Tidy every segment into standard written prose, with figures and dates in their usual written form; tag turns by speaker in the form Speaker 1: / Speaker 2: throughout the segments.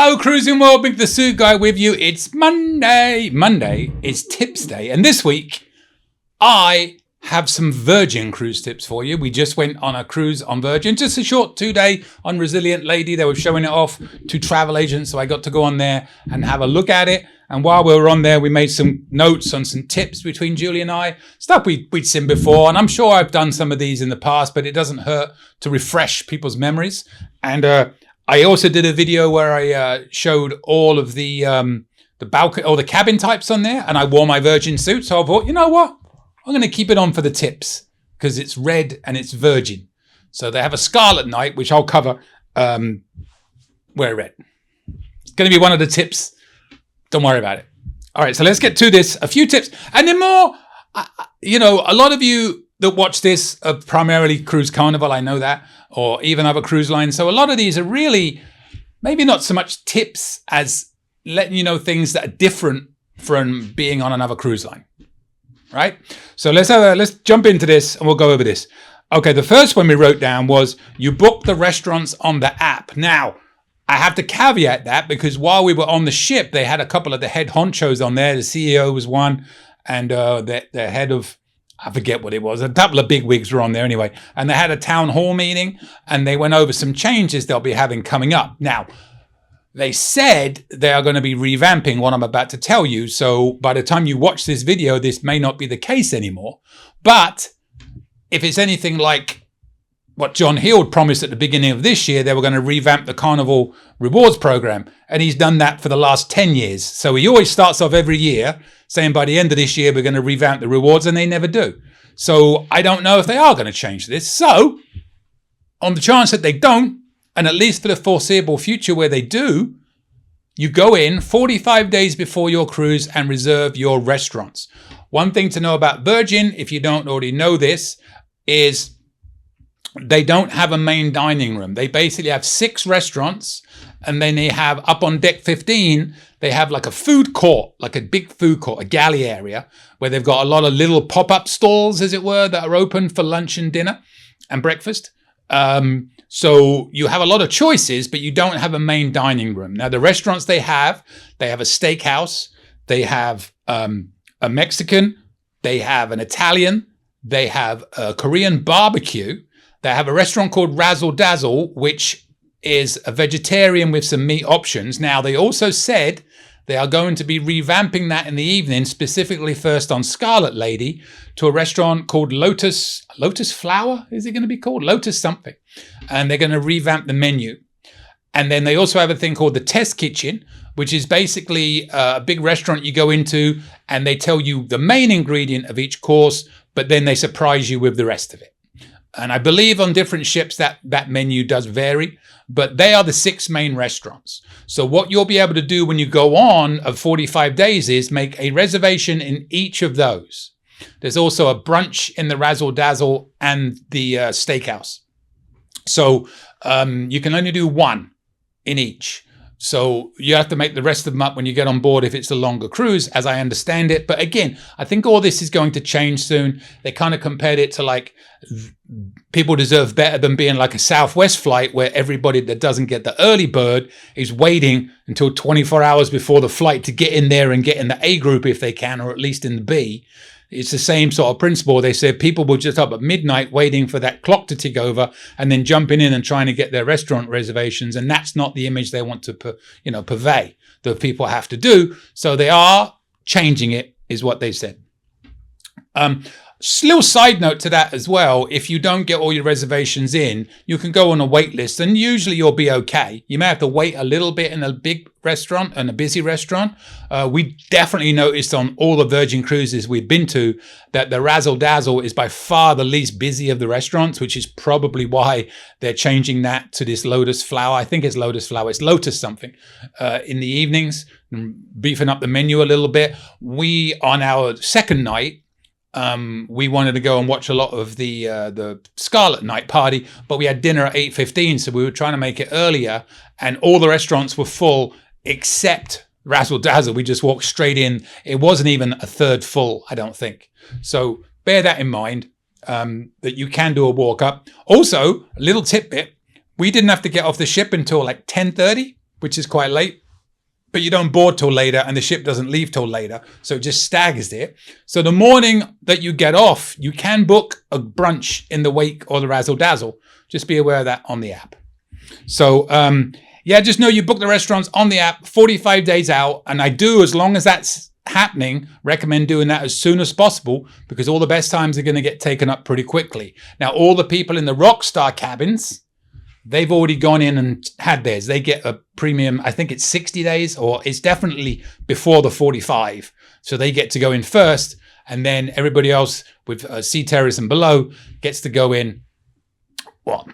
Speaker 1: Hello, Cruising World, Mick the Suit Guy with you. It's Monday. Monday is Tips Day. And this week, I have some Virgin cruise tips for you. We just went on a cruise on Virgin, just a short 2-day on Resilient Lady. They were showing it off to travel agents, so I got to go on there and have a look at it. And while we were on there, we made some notes on some tips between Julie and I, stuff we'd seen before. And I'm sure I've done some of these in the past, but it doesn't hurt to refresh people's memories. And I also did a video where I showed all of the balcony or the cabin types on there, and I wore my Virgin suit. So I thought, you know what? I'm going to keep it on for the tips because it's red and it's Virgin. So they have a Scarlet Night, which I'll cover wear red. It's going to be one of the tips. Don't worry about it. All right, so let's get to this. A few tips. And then more, a lot of you that watch this are primarily Cruise Carnival, I know that, or even other cruise lines. So a lot of these are really maybe not so much tips as letting you know things that are different from being on another cruise line, right? So let's jump into this and we'll go over this. Okay, the first one we wrote down was you book the restaurants on the app. Now, I have to caveat that because while we were on the ship, they had a couple of the head honchos on there. The CEO was one, and the head of, I forget what it was. A couple of big wigs were on there anyway. And they had a town hall meeting and they went over some changes they'll be having coming up. Now, they said they are going to be revamping what I'm about to tell you. So by the time you watch this video, this may not be the case anymore. But if it's anything like what John Heald promised at the beginning of this year, they were going to revamp the Carnival rewards program. And he's done that for the last 10 years. So he always starts off every year saying by the end of this year, we're going to revamp the rewards, and they never do. So I don't know if they are going to change this. So on the chance that they don't, and at least for the foreseeable future where they do, you go in 45 days before your cruise and reserve your restaurants. One thing to know about Virgin, if you don't already know this, is they don't have a main dining room. They basically have 6 restaurants, and then they have up on deck 15, they have like a food court, like a big food court, a galley area where they've got a lot of little pop-up stalls, as it were, that are open for lunch and dinner and breakfast. So you have a lot of choices, but you don't have a main dining room. Now, the restaurants they have a steakhouse, they have a Mexican, they have an Italian, they have a Korean barbecue. They have a restaurant called Razzle Dazzle, which is a vegetarian with some meat options. Now, they also said they are going to be revamping that in the evening, specifically first on Scarlet Lady, to a restaurant called Lotus Flower, is it going to be called? Lotus something. And they're going to revamp the menu. And then they also have a thing called the Test Kitchen, which is basically a big restaurant you go into and they tell you the main ingredient of each course, but then they surprise you with the rest of it. And I believe on different ships that menu does vary, but they are the 6 main restaurants. So what you'll be able to do when you go on of 45 days is make a reservation in each of those. There's also a brunch in the Razzle Dazzle and the steakhouse. So you can only do one in each. So you have to make the rest of them up when you get on board if it's a longer cruise, as I understand it. But again, I think all this is going to change soon. They kind of compared it to like people deserve better than being like a Southwest flight where everybody that doesn't get the early bird is waiting until 24 hours before the flight to get in there and get in the A group if they can, or at least in the B. It's the same sort of principle. They said people were just up at midnight waiting for that clock to tick over and then jumping in and trying to get their restaurant reservations. And that's not the image they want to purvey that people have to do. So they are changing it, is what they said. Little side note to that as well. If you don't get all your reservations in, you can go on a wait list and usually you'll be okay. You may have to wait a little bit in a big restaurant and a busy restaurant. We definitely noticed on all the Virgin cruises we've been to that the Razzle Dazzle is by far the least busy of the restaurants, which is probably why they're changing that to this Lotus Flower. I think it's Lotus Flower. It's Lotus something in the evenings, beefing up the menu a little bit. We, on our second night, we wanted to go and watch a lot of the Scarlet Night party, but we had dinner at 8:15, so we were trying to make it earlier, and all the restaurants were full except Razzle Dazzle. We just walked straight in. It wasn't even a third full, I don't think. So bear that in mind, that you can do a walk up. Also, a little tidbit, we didn't have to get off the ship until like 10:30. which is quite late, but you don't board till later and the ship doesn't leave till later. So it just staggers it. So the morning that you get off, you can book a brunch in the wake or the razzle dazzle. Just be aware of that on the app. So, yeah, just know you book the restaurants on the app 45 days out. And I do, as long as that's happening, recommend doing that as soon as possible, because all the best times are going to get taken up pretty quickly. Now, all the people in the Rockstar cabins, they've already gone in and had theirs. They get a premium, I think it's 60 days, or it's definitely before the 45. So they get to go in first, and then everybody else with Sea Terrace and below gets to go in, well,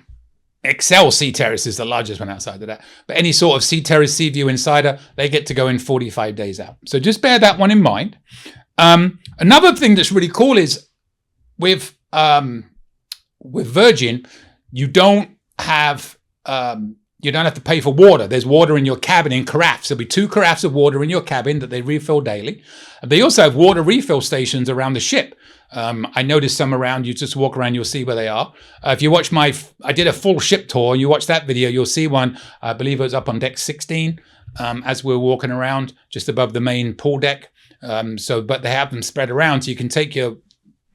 Speaker 1: Excel Sea Terrace is the largest one outside of that. But any sort of Sea Terrace, Sea View Insider, they get to go in 45 days out. So just bear that one in mind. Another thing that's really cool is with Virgin, you don't have to pay for water. There's water in your cabin in carafes. There'll be 2 carafes of water in your cabin that they refill daily. They also have water refill stations around the ship. I noticed some around. You just walk around, you'll see where they are. If you watch I did a full ship tour. You watch that video, you'll see one. I believe it was up on deck 16 as we're walking around just above the main pool deck. But they have them spread around, so you can take your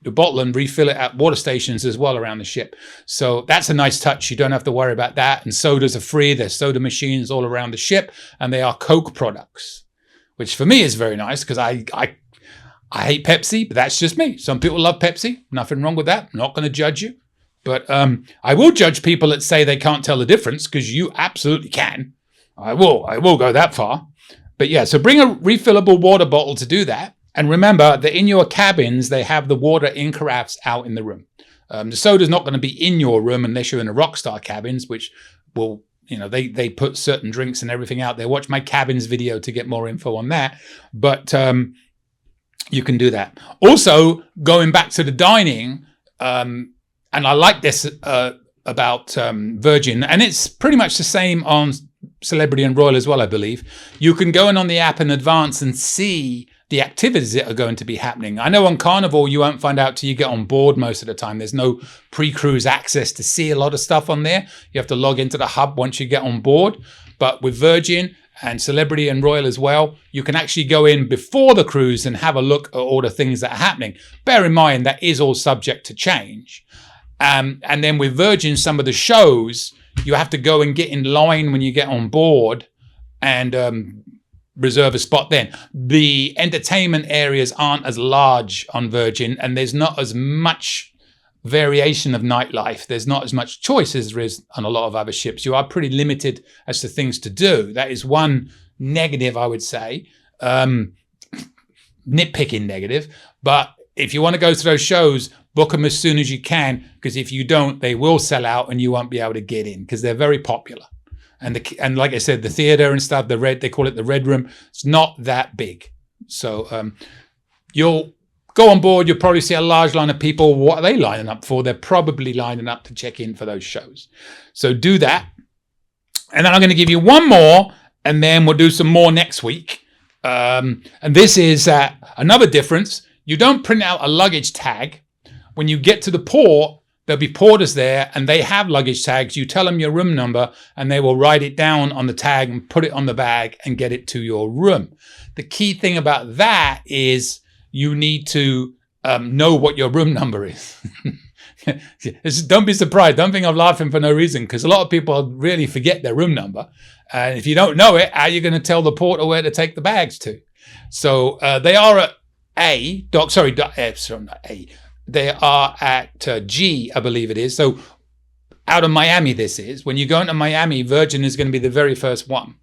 Speaker 1: bottle and refill it at water stations as well around the ship. So that's a nice touch. You don't have to worry about that. And sodas are free. There's soda machines all around the ship, and they are Coke products, which for me is very nice because I hate Pepsi, but that's just me. Some people love Pepsi. Nothing wrong with that. I'm not going to judge you. But I will judge people that say they can't tell the difference, because you absolutely can. I will go that far. But yeah, so bring a refillable water bottle to do that. And remember that in your cabins, they have the water in carafes out in the room. The soda's not going to be in your room unless you're in the Rockstar cabins, which will, they put certain drinks and everything out there. Watch my cabins video to get more info on that. But you can do that. Also, going back to the dining, and I like this about Virgin, and it's pretty much the same on Celebrity and Royal as well, I believe. You can go in on the app in advance and see the activities that are going to be happening. I know on Carnival, you won't find out till you get on board most of the time. There's no pre-cruise access to see a lot of stuff on there. You have to log into the hub once you get on board. But with Virgin and Celebrity and Royal as well, you can actually go in before the cruise and have a look at all the things that are happening. Bear in mind, that is all subject to change. And then with Virgin, some of the shows, you have to go and get in line when you get on board and reserve a spot then. The entertainment areas aren't as large on Virgin, and there's not as much variation of nightlife. There's not as much choice as there is on a lot of other ships. You are pretty limited as to things to do. That is one negative, I would say. Nitpicking negative. But if you want to go to those shows, book them as soon as you can, because if you don't, they will sell out and you won't be able to get in because they're very popular. And like I said, the theater and stuff, they call it the Red Room. It's not that big. So you'll go on board. You'll probably see a large line of people. What are they lining up for? They're probably lining up to check in for those shows. So do that. And then I'm going to give you one more, and then we'll do some more next week. And this is another difference. You don't print out a luggage tag. When you get to the port, there'll be porters there and they have luggage tags. You tell them your room number and they will write it down on the tag and put it on the bag and get it to your room. The key thing about that is you need to know what your room number is. Don't be surprised. Don't think I'm laughing for no reason, because a lot of people really forget their room number. And if you don't know it, how are you going to tell the porter where to take the bags to? So they are at They are at G, I believe it is. So out of Miami, this is. When you go into Miami, Virgin is going to be the very first one.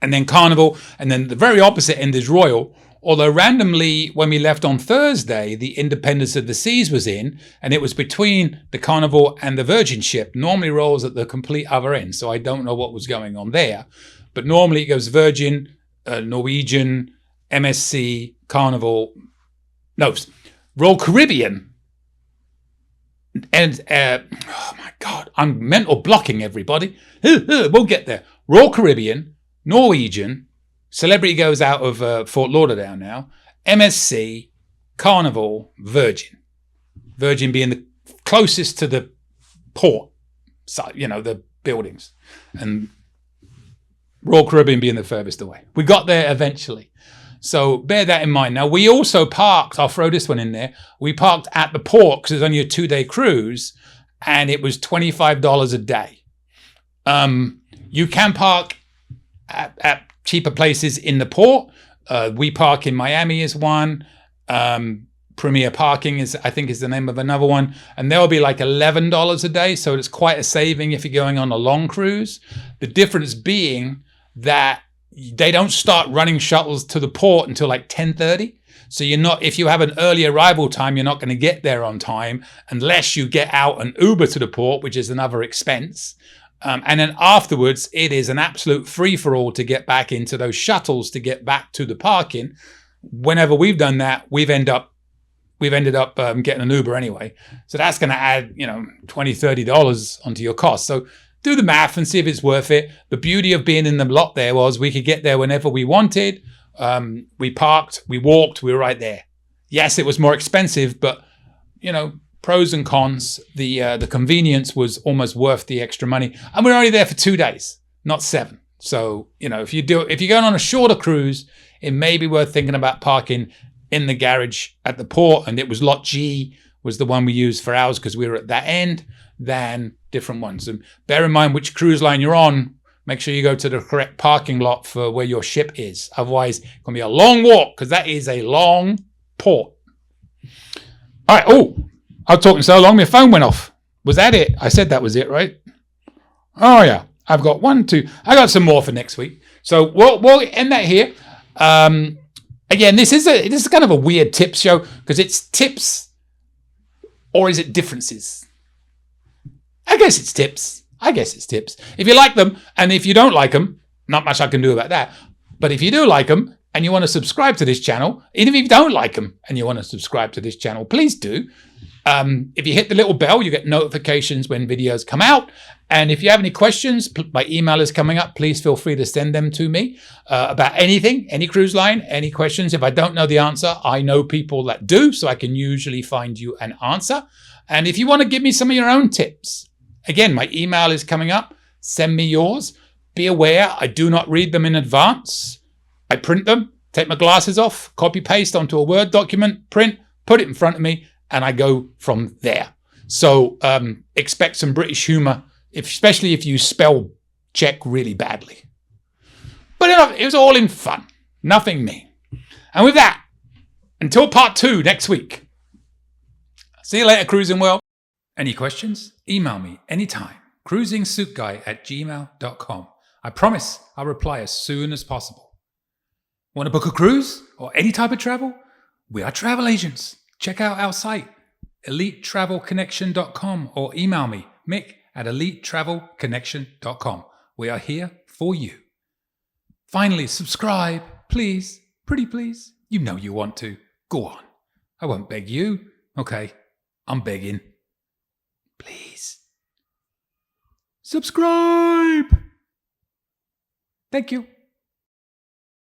Speaker 1: And then Carnival, and then the very opposite end is Royal. Although randomly, when we left on Thursday, the Independence of the Seas was in, and it was between the Carnival and the Virgin ship. Normally rolls at the complete other end, so I don't know what was going on there. But normally it goes Virgin, Norwegian, MSC, Carnival, Royal Caribbean, and oh my God, I'm mental blocking everybody. We'll get there. Royal Caribbean, Norwegian, Celebrity goes out of Fort Lauderdale now, MSC, Carnival, Virgin. Virgin being the closest to the port, so, the buildings. And Royal Caribbean being the furthest away. We got there eventually. So bear that in mind. Now, we also parked, I'll throw this one in there. We parked at the port because it was only a 2-day cruise and it was $25 a day. You can park at cheaper places in the port. We park in Miami is one. Premier Parking I think is the name of another one. And they'll be like $11 a day. So it's quite a saving if you're going on a long cruise. The difference being that they don't start running shuttles to the port until like 10:30. So if you have an early arrival time, you're not going to get there on time unless you get out an Uber to the port, which is another expense. And then afterwards, it is an absolute free-for-all to get back into those shuttles to get back to the parking. Whenever we've done that, we've ended up getting an Uber anyway. So that's going to add, $20, $30 onto your cost. So do the math and see if it's worth it. The beauty of being in the lot there was we could get there whenever we wanted. We parked, we walked, we were right there. Yes, it was more expensive, but pros and cons. The convenience was almost worth the extra money. And we were only there for 2 days, not 7. So, if you're going on a shorter cruise, it may be worth thinking about parking in the garage at the port. And it was lot G was the one we used for ours because we were at that end than different ones. And bear in mind which cruise line you're on. Make sure you go to the correct parking lot for where your ship is. Otherwise, it's going to be a long walk because that is a long port. All right. Oh, I was talking so long, my phone went off. Was that it? I said that was it, right? Oh, yeah. I've got 1, 2. I got some more for next week. So we'll end that here. Again, this is kind of a weird tips show because it's tips or is it differences? I guess it's tips. If you like them and if you don't like them, not much I can do about that. But if you do like them and you want to subscribe to this channel, even if you don't like them and you want to subscribe to this channel, please do. If you hit the little bell, you get notifications when videos come out. And if you have any questions, my email is coming up. Please feel free to send them to me about anything, any cruise line, any questions. If I don't know the answer, I know people that do, so I can usually find you an answer. And if you want to give me some of your own tips, again, my email is coming up. Send me yours. Be aware, I do not read them in advance. I print them, take my glasses off, copy paste onto a Word document, print, put it in front of me, and I go from there. So expect some British humor, especially if you spell check really badly. But it was all in fun, nothing mean. And with that, until part 2 next week. See you later, Cruising World. Any questions? Email me anytime. cruisingsuitguy@gmail.com. I promise I'll reply as soon as possible. Want to book a cruise or any type of travel? We are travel agents. Check out our site, elitetravelconnection.com, or email me, Mick, at elitetravelconnection.com. We are here for you. Finally, subscribe, please. Pretty please. You know you want to. Go on. I won't beg you. Okay, I'm begging. Please. Subscribe. Thank you.